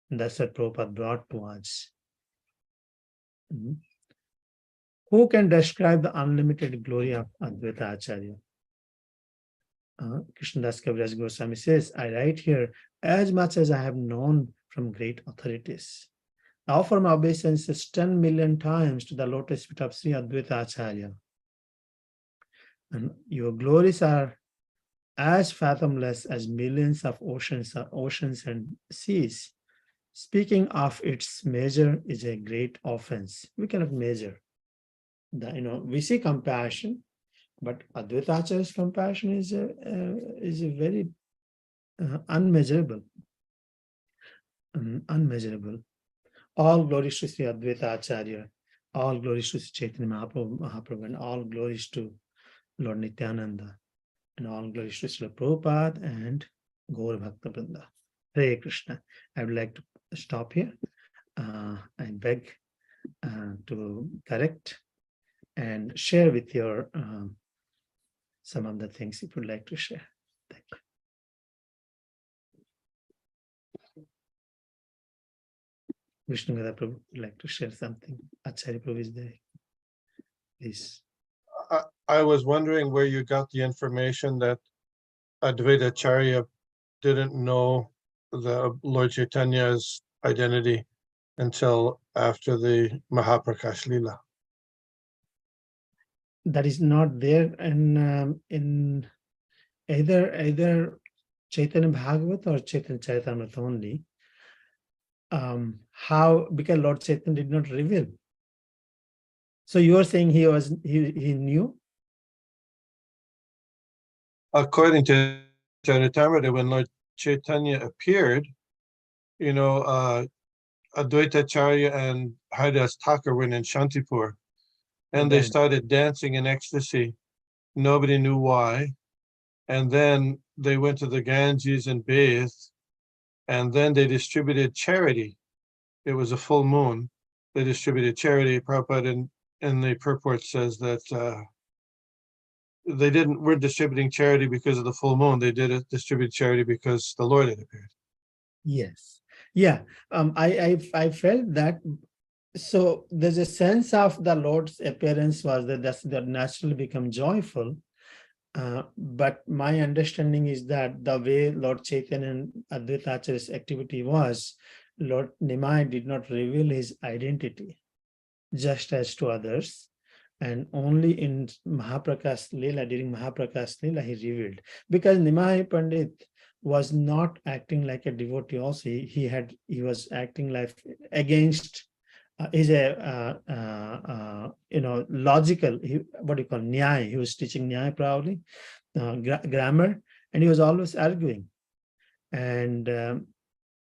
Speaker 1: That's what Prabhupada brought to us. Who can describe the unlimited glory of Advaita Acharya? Krishnadas Kaviraj Goswami says, I write here as much as I have known from great authorities. I offer my obeisances 10 million times to the lotus feet of Sri Advaita Acharya. And your glories are as fathomless as millions of oceans and seas. Speaking of its measure is a great offense. We cannot measure. We see compassion, but Advaita Acharya's compassion is a very unmeasurable. Unmeasurable. All glories to Sri Advaita Acharya, all glories to Sri Chaitanya Mahaprabhu, and all glories to Lord Nityananda, and all glories to Srila Prabhupada and Gaur Bhakta Vrinda. Hare Krishna. I would like to stop here. I beg to correct and share with your some of the things you would like to share. Thank you. Vishnu Gada Prabhu would like to share something. Acharya Prabhu is there. Please.
Speaker 3: I was wondering where you got the information that Advaita Acharya didn't know the Lord Chaitanya's identity until after the Mahaprakash Leela.
Speaker 1: That is not there in either Chaitanya Bhagavat or Chaitanya Charitamrita only. How? Because Lord Chaitanya did not reveal. So you are saying he knew?
Speaker 3: According to Charitamrita, when Lord Chaitanya appeared, Advaita Acharya and Haridas Thakur went in Shantipur, and they started dancing in ecstasy. Nobody knew why. And then they went to the Ganges and bathed, and then they distributed charity. It was a full moon. They distributed charity. Prabhupada in the purport says that they weren't distributing charity because of the full moon. They distribute charity because the Lord had appeared.
Speaker 1: Yes. Yeah. I felt that. So there's a sense of the Lord's appearance was that naturally become joyful. But my understanding is that the way Lord Chaitanya and Advaita Acharya's activity was, Lord Nimai did not reveal his identity, just as to others. And only in Mahaprakash Leela, during Mahaprakash Leela, he revealed. Because Nimai Pandit was not acting like a devotee. Also, he was acting like against. Is a logical. What do you call nyaya? He was teaching nyaya probably, grammar, and he was always arguing. And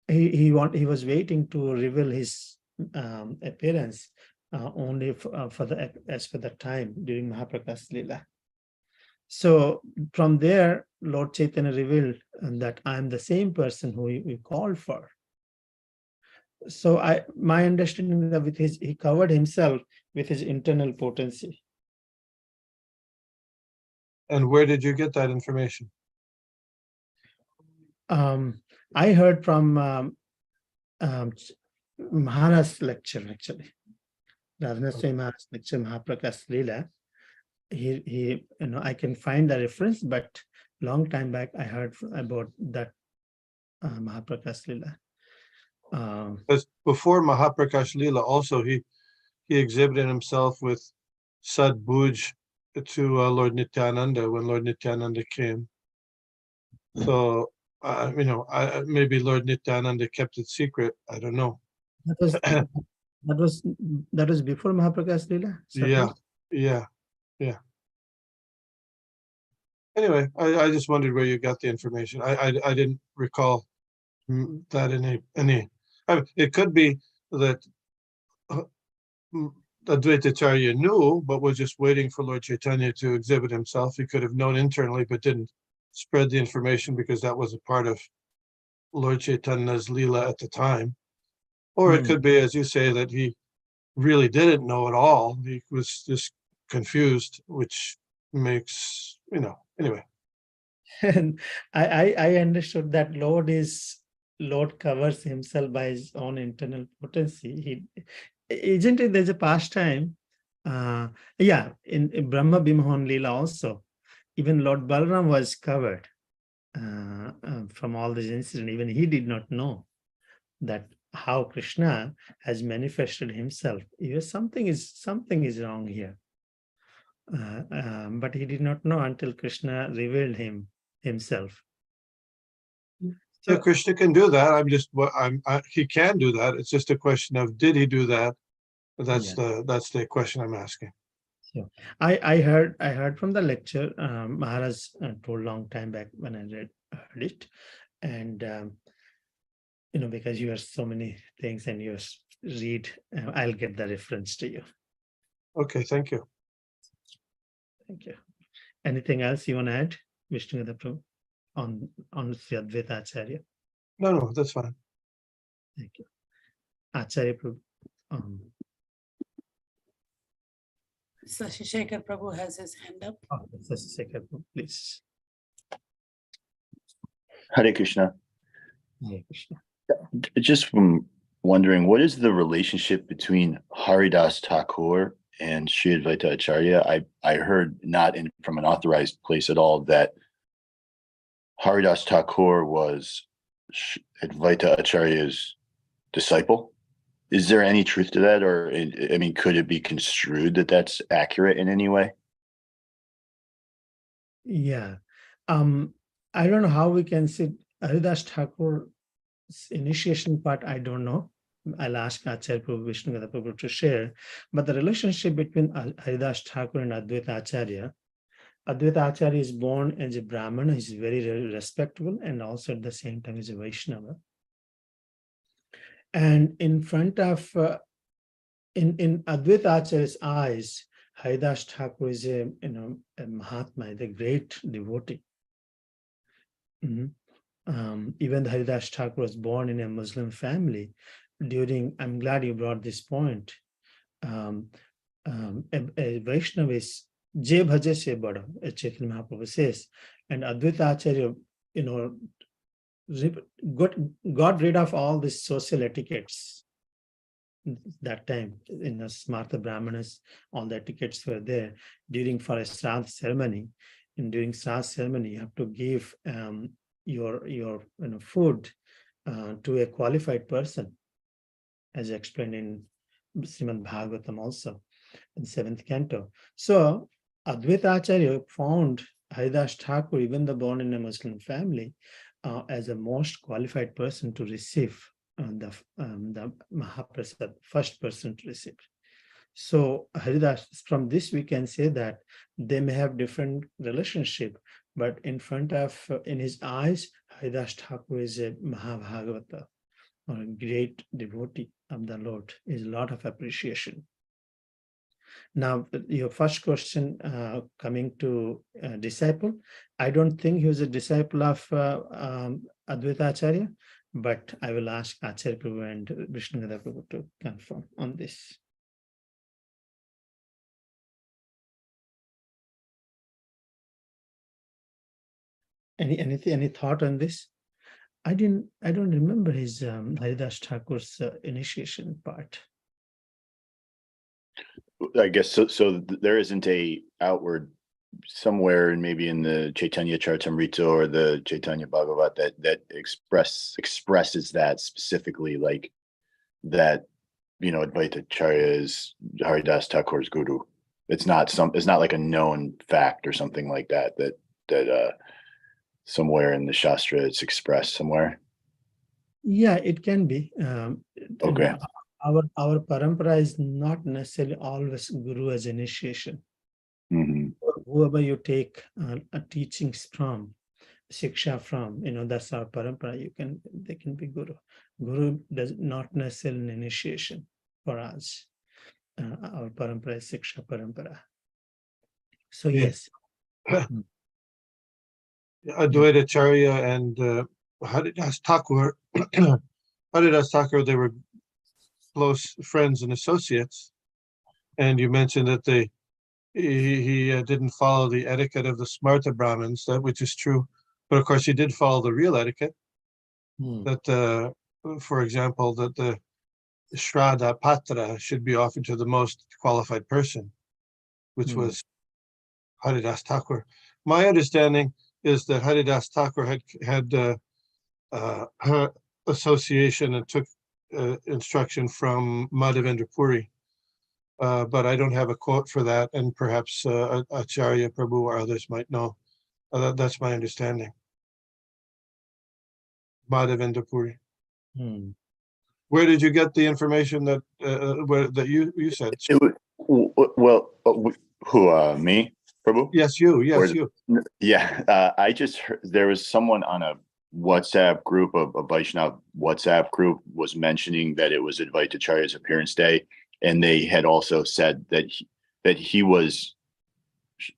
Speaker 1: he was waiting to reveal his appearance only as for the time during Mahaprakash Leela. So from there, Lord Chaitanya revealed that I am the same person who we called for. So my understanding that he covered himself with his internal potency.
Speaker 3: And where did you get that information?
Speaker 1: I heard from Maharaj's lecture, actually. Ravinath Swami Maharaj's lecture, Mahaprakash Leela. He I can find the reference, but long time back I heard about that Mahaprakash Leela.
Speaker 3: Because before Mahaprakash Leela, also he exhibited himself with Sad Bhuj to Lord Nityananda when Lord Nityananda came. So maybe Lord Nityananda kept it secret. I don't know.
Speaker 1: That was before Mahaprakash Leela.
Speaker 3: Yeah. Anyway, I just wondered where you got the information. I didn't recall that any. It could be that Advaitacharya knew, but was just waiting for Lord Chaitanya to exhibit himself. He could have known internally, but didn't spread the information because that was a part of Lord Chaitanya's Leela at the time. Or it could be, as you say, that he really didn't know at all. He was just confused, which makes, anyway.
Speaker 1: And I understood that Lord covers himself by his own internal potency. Isn't it? There's a pastime. In Brahma Bhimohan Leela also, even Lord Balaram was covered from all these incidents. Even he did not know that how Krishna has manifested himself. Something is wrong here. But he did not know until Krishna revealed himself.
Speaker 3: So Krishna can do that. He can do that. It's just a question of did he do that? That's the question I'm asking.
Speaker 1: So I heard from the lecture Maharaj told long time back when I heard it, and because you have so many things and you read, I'll get the reference to you.
Speaker 3: Okay, thank you.
Speaker 1: Thank you. Anything else you want to add, Vishnugata Prabhu, on Sri Advaita Acharya?
Speaker 3: No, that's fine.
Speaker 1: Thank you. Acharya Prabhu.
Speaker 6: Sashishekar Prabhu has his hand up.
Speaker 1: Sashishekar Prabhu, please.
Speaker 7: Hare Krishna.
Speaker 1: Hare Krishna.
Speaker 7: Just from wondering, what is the relationship between Haridas Thakur and Sri Advaita Acharya? I heard not from an authorized place at all that Haridas Thakur was Advaita Acharya's disciple. Is there any truth to that, or could it be construed that that's accurate in any way?
Speaker 1: Yeah, I don't know how we can see Haridas Thakur's initiation part. I don't know. I'll ask Acharya Prabhu, Vishnugata Prabhu to share. But the relationship between Haridas Thakur and Advaita Acharya is born as a Brahmana. He's very respectable, and also at the same time is a Vaishnava. And in front of, in Advaita Acharya's eyes, Haridas Thakur is a Mahatma, the great devotee. Even Haridas Thakur was born in a Muslim family. I'm glad you brought this point. A Vaishnava is Je Bhaje Se Bada, as Chaitanya Mahaprabhu says, and Advaita Acharya, got rid of all these social etiquettes. That time, in the Smartha Brahmanas, all the etiquettes were there. For a Shraddha ceremony, and during Shraddha ceremony, you have to give your food to a qualified person, as explained in Srimad Bhagavatam also, in 7th canto. So Advaita Acharya found Haridas Thakur, even though born in a Muslim family, as a most qualified person to receive the Mahaprasad, first person to receive. So Haridas, from this we can say that they may have different relationship, but in front of, in his eyes, Haridas Thakur is a Mahabhagavata, or a great devotee of the Lord. Is a lot of appreciation. Now, your first question, coming to disciple, I don't think he was a disciple of Advaita Acharya, but I will ask Acharya Prabhu and Vishnugada Prabhu to confirm on this. Any thought on this? I don't remember his Haridas Thakur's initiation part.
Speaker 7: I guess so. So there isn't a outward somewhere, and maybe in the Chaitanya Charitamrita or the Chaitanya Bhagavat that expresses that specifically, like that, you know, Advaita Acharya is Haridas Thakur's guru. It's not like a known fact or something like that somewhere in the Shastra it's expressed somewhere.
Speaker 1: Yeah, it can be.
Speaker 7: Okay.
Speaker 1: Our parampara is not necessarily always guru as initiation.
Speaker 7: Mm-hmm.
Speaker 1: Whoever you take teachings from, shiksha from, that's our parampara. They can be guru. Guru does not necessarily an initiation for us. Our parampara is shiksha parampara. So
Speaker 3: Yeah.
Speaker 1: yes.
Speaker 3: Advaita Acharya and Haridas Thakur, Haridas Thakur, they were close friends and associates. And you mentioned that he didn't follow the etiquette of the Smarta Brahmins, which is true. But of course, he did follow the real etiquette. That, for example, that the Shraddha Patra should be offered to the most qualified person, which was Haridas Thakur. My understanding is that Haridas Thakur had her association and took instruction from Madhavendra Puri. But I don't have a quote for that, and perhaps Acharya Prabhu or others might know. That's my understanding. Madhavendra Puri. Where did you get the information that that you said?
Speaker 7: Who, me, Prabhu?
Speaker 3: Yes, you. Yes, you.
Speaker 7: Yeah, I just heard there was someone on a WhatsApp group, a Vaishnav WhatsApp group, was mentioning that it was Advaita Acharya's appearance day, and they had also said that he was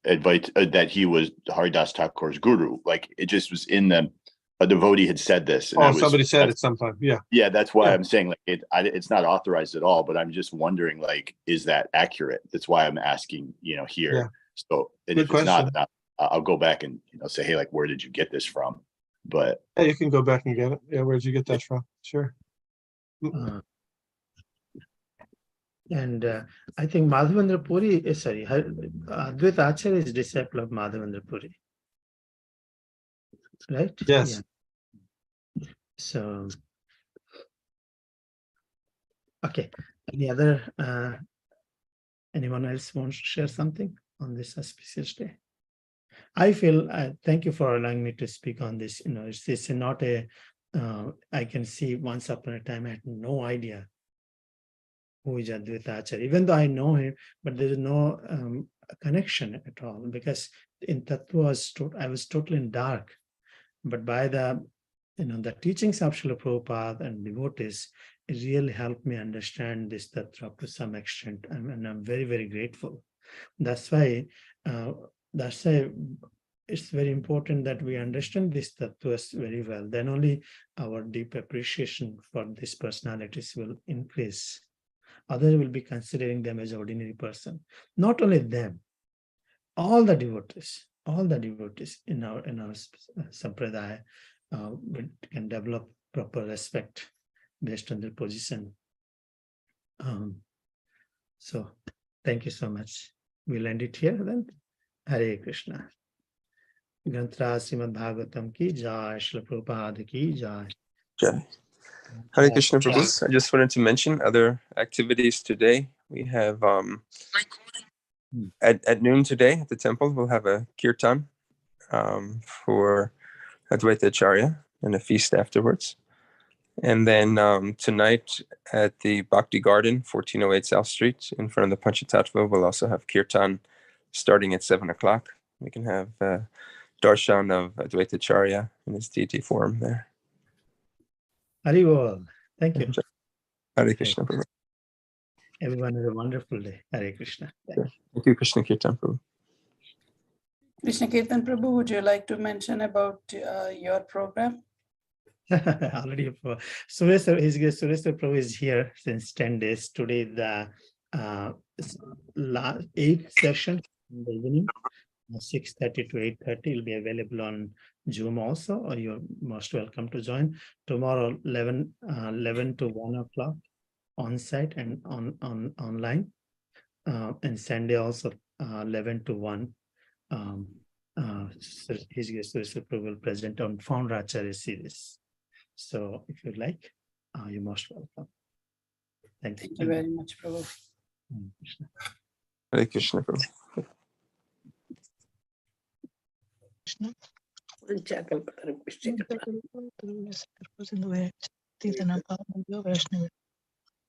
Speaker 7: Haridas Thakur's guru. Like, it just was in them. A devotee had said this. And
Speaker 3: somebody said it sometime. Yeah.
Speaker 7: Yeah, that's why I'm saying, like, it's not authorized at all, but I'm just wondering, like, is that accurate? That's why I'm asking, here. Yeah. So, and
Speaker 3: good
Speaker 7: if
Speaker 3: question.
Speaker 7: It's not, I'll go back and say, hey, like, where did you get this from? But
Speaker 3: yeah, you can go back and get it. Yeah, where did you get that from? Sure.
Speaker 1: And I think Madhavendra Puri, Advaita Acharya is disciple of Madhavendra Puri. Right?
Speaker 3: Yes.
Speaker 1: Yeah. So, okay. Anyone else wants to share something on this auspicious day? I feel, thank you for allowing me to speak on this. It's not I can see once upon a time I had no idea who is Advaita Acharya, even though I know him, but there is no connection at all, because in Tattva I was totally in dark. But by the teachings of Srila Prabhupada and devotees, it really helped me understand this tattva to some extent, and I'm very, very grateful. That's why it's very important that we understand these tattvas very well. Then only our deep appreciation for these personalities will increase. Others will be considering them as ordinary person. Not only them, all the devotees in our sampradaya can develop proper respect based on their position. So thank you so much. We'll end it here then. Hare Krishna. Granthra Srimad Bhagavatam ki jai, Srila Prabhupada ki jai.
Speaker 8: Jai. Hare Krishna Prabhu. I just wanted to mention other activities today. We have at noon today at the temple, we'll have a kirtan for Advaita Acharya and a feast afterwards. And then tonight at the Bhakti Garden, 1408 South Street, in front of the Panchatattva, we'll also have Kirtan starting at 7 o'clock. We can have darshan of Advaita Acharya in his deity form there.
Speaker 1: Hari Bol. Thank you.
Speaker 8: Hare Krishna Prabhu.
Speaker 1: Everyone have a wonderful day. Hare Krishna. Thank you.
Speaker 8: Thank you, Krishna Kirtan Prabhu.
Speaker 6: Krishna Kirtan Prabhu, would you like to mention about your program?
Speaker 1: Already, Suresh Prabhu is here since 10 days. Today, the last 8th session in the evening, 6:30 to 8:30 will be available on Zoom also, or you're most welcome to join. Tomorrow, 11 to 1 o'clock on site and online, and Sunday also 11 to 1. So his Suresh Prabhu will present on Founder Acharya series. So if you like, you're most welcome. Thank you.
Speaker 6: Thank you very much, Prabhu.
Speaker 8: Hare Krishna Prabhu.
Speaker 2: Vanchakalpatarubhyascha.
Speaker 9: Vaishnava